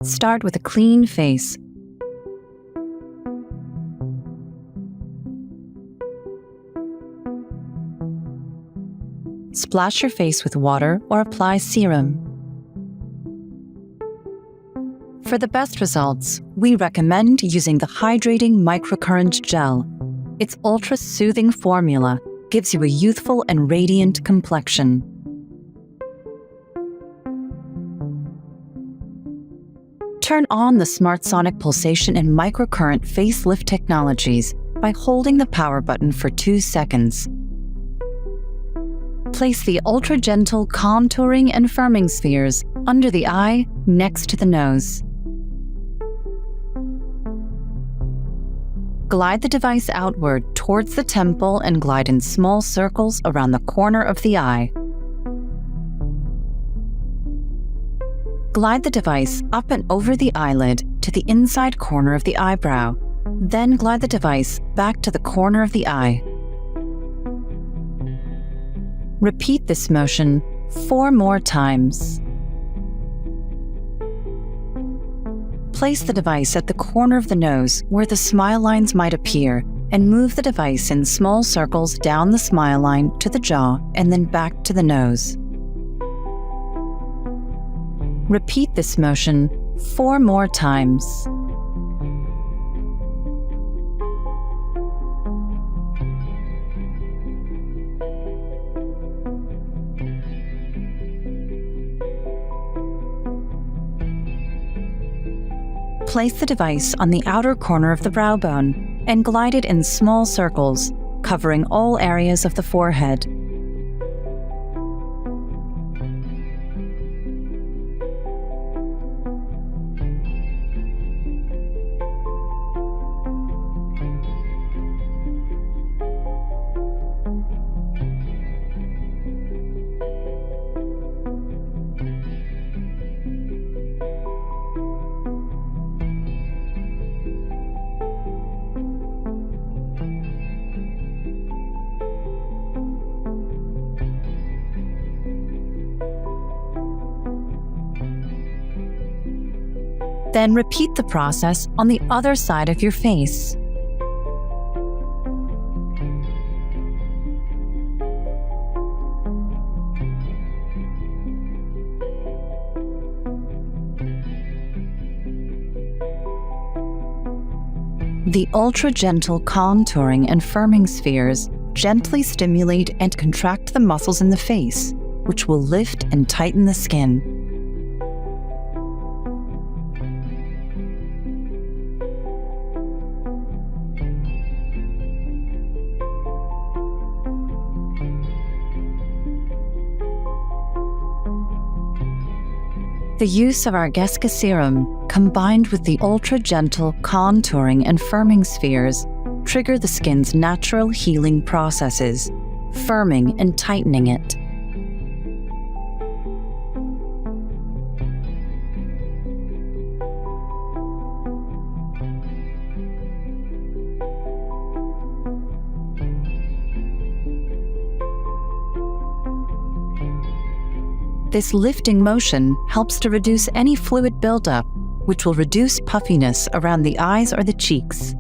Start with a clean face. Splash your face with water or apply serum. For the best results, we recommend using the Hydrating Microcurrent Gel. Its ultra-soothing formula gives you a youthful and radiant complexion. Turn on the SmartSonic pulsation and microcurrent facelift technologies by holding the power button for 2 seconds. Place the ultra-gentle contouring and firming spheres under the eye next to the nose. Glide the device outward towards the temple and glide in small circles around the corner of the eye. Glide the device up and over the eyelid to the inside corner of the eyebrow. Then glide the device back to the corner of the eye. Repeat this motion 4 more times. Place the device at the corner of the nose where the smile lines might appear and move the device in small circles down the smile line to the jaw and then back to the nose. Repeat this motion 4 more times. Place the device on the outer corner of the brow bone and glide it in small circles, covering all areas of the forehead. Then repeat the process on the other side of your face. The ultra-gentle contouring and firming spheres gently stimulate and contract the muscles in the face, which will lift and tighten the skin. The use of our Geske serum, combined with the ultra-gentle contouring and firming spheres, trigger the skin's natural healing processes, firming and tightening it. This lifting motion helps to reduce any fluid buildup, which will reduce puffiness around the eyes or the cheeks.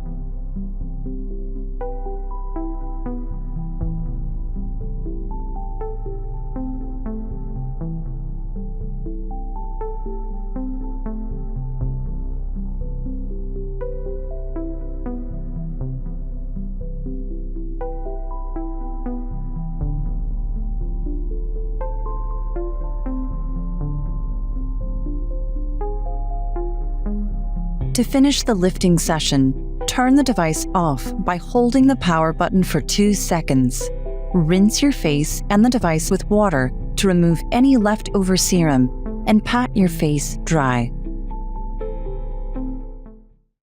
To finish the lifting session, turn the device off by holding the power button for 2 seconds. Rinse your face and the device with water to remove any leftover serum and pat your face dry.